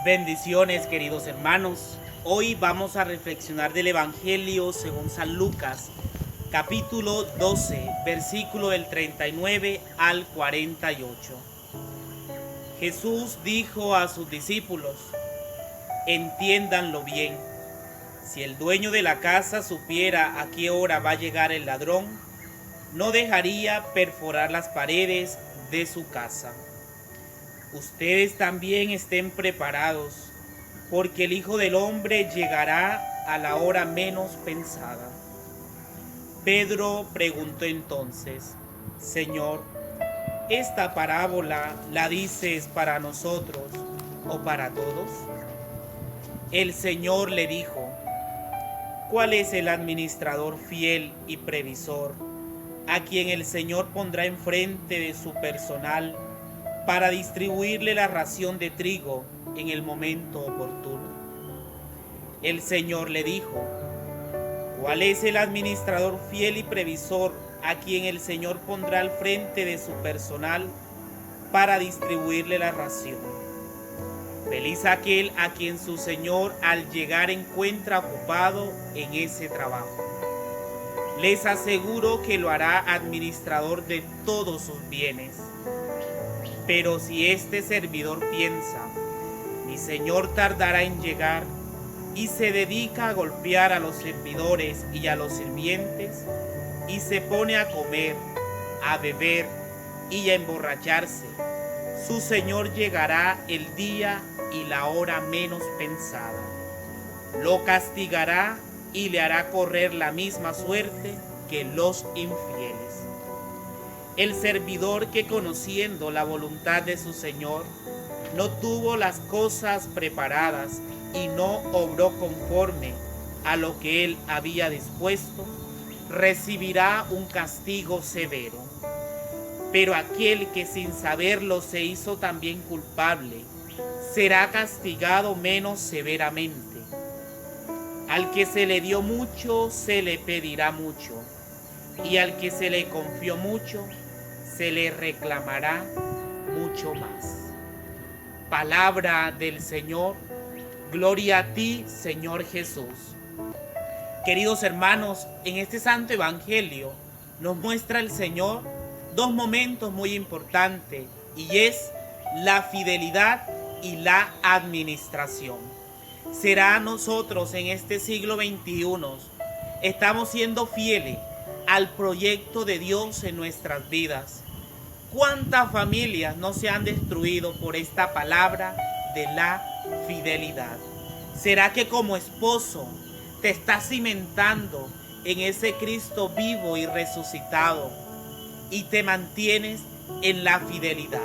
Bendiciones, queridos hermanos. Hoy vamos a reflexionar del Evangelio según San Lucas, capítulo 12, versículo del 39 al 48. Jesús dijo a sus discípulos: entiéndanlo bien. Si el dueño de la casa supiera a qué hora va a llegar el ladrón, no dejaría perforar las paredes de su casa. Ustedes también estén preparados, porque el Hijo del Hombre llegará a la hora menos pensada. Pedro preguntó entonces: Señor, ¿esta parábola la dices para nosotros o para todos? El Señor le dijo: ¿cuál es el administrador fiel y previsor a quien el Señor pondrá enfrente de su personal para distribuirle la ración de trigo en el momento oportuno? El Señor le dijo: ¿cuál es el administrador fiel y previsor a quien el Señor pondrá al frente de su personal para distribuirle la ración? Feliz aquel a quien su Señor al llegar encuentra ocupado en ese trabajo. Les aseguro que lo hará administrador de todos sus bienes. Pero si este servidor piensa: mi Señor tardará en llegar, y se dedica a golpear a los servidores y a los sirvientes, y se pone a comer, a beber y a emborracharse, su Señor llegará el día y la hora menos pensada. Lo castigará y le hará correr la misma suerte que los infieles. El servidor que, conociendo la voluntad de su Señor, no tuvo las cosas preparadas y no obró conforme a lo que él había dispuesto, recibirá un castigo severo. Pero aquel que sin saberlo se hizo también culpable, será castigado menos severamente. Al que se le dio mucho, se le pedirá mucho, y al que se le confió mucho, se le reclamará mucho más. Palabra del Señor. Gloria a ti, Señor Jesús. Queridos hermanos, en este santo evangelio nos muestra el Señor dos momentos muy importantes, y es la fidelidad y la administración. ¿Será nosotros en este siglo XXI estamos siendo fieles al proyecto de Dios en nuestras vidas? ¿Cuántas familias no se han destruido por esta palabra de la fidelidad? ¿Será que como esposo te estás cimentando en ese Cristo vivo y resucitado y te mantienes en la fidelidad?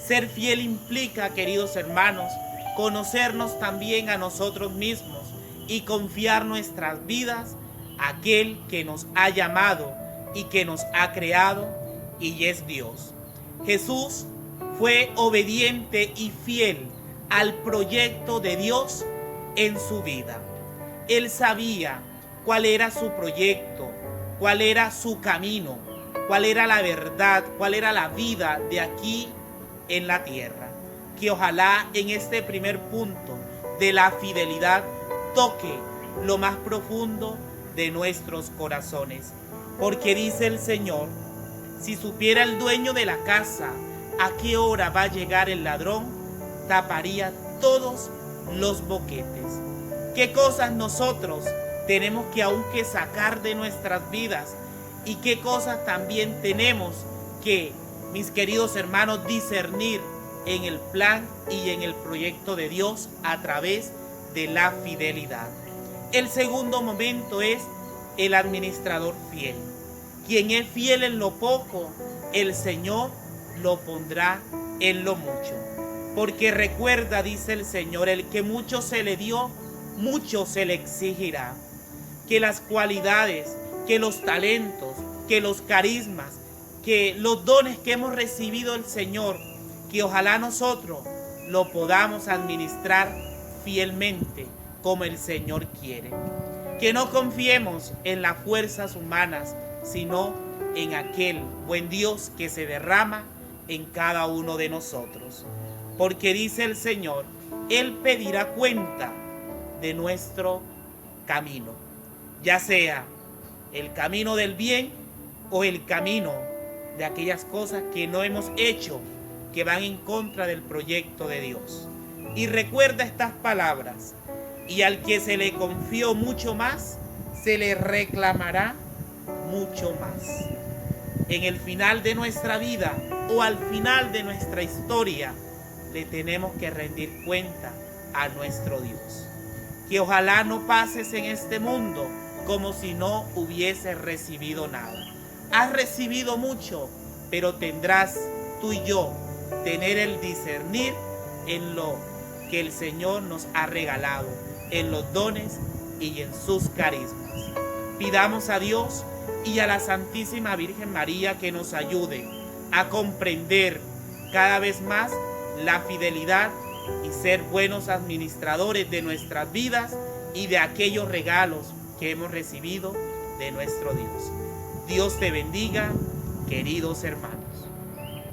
Ser fiel implica, queridos hermanos, conocernos también a nosotros mismos y confiar nuestras vidas a aquel que nos ha llamado y que nos ha creado, y es Dios. Jesús fue obediente y fiel al proyecto de Dios en su vida. Él sabía cuál era su proyecto, cuál era su camino, cuál era la verdad, cuál era la vida de aquí en la tierra. Que ojalá en este primer punto de la fidelidad toque lo más profundo de nuestros corazones. Porque dice el Señor: si supiera el dueño de la casa a qué hora va a llegar el ladrón, taparía todos los boquetes. ¿Qué cosas nosotros tenemos que aún que sacar de nuestras vidas? ¿Y qué cosas también tenemos que, mis queridos hermanos, discernir en el plan y en el proyecto de Dios a través de la fidelidad? El segundo momento es el administrador fiel. Quien es fiel en lo poco, el Señor lo pondrá en lo mucho. Porque recuerda, dice el Señor, el que mucho se le dio, mucho se le exigirá. Que las cualidades, que los talentos, que los carismas, que los dones que hemos recibido del Señor, que ojalá nosotros lo podamos administrar fielmente como el Señor quiere. Que no confiemos en las fuerzas humanas, sino en aquel buen Dios que se derrama en cada uno de nosotros. Porque dice el Señor Él pedirá cuenta de nuestro camino, ya sea el camino del bien o el camino de aquellas cosas que no hemos hecho, que van en contra del proyecto de Dios. Y recuerda estas palabras: y al que se le confió mucho más, se le reclamará mucho más. En el final de nuestra vida o al final de nuestra historia, le tenemos que rendir cuenta a nuestro Dios. Que ojalá no pases en este mundo como si no hubieses recibido nada. Has recibido mucho, pero tendrás tú y yo tener el discernir en lo que el Señor nos ha regalado, en los dones y en sus carismas. Pidamos a Dios y a la Santísima Virgen María que nos ayude a comprender cada vez más la fidelidad y ser buenos administradores de nuestras vidas y de aquellos regalos que hemos recibido de nuestro Dios. Dios te bendiga, queridos hermanos.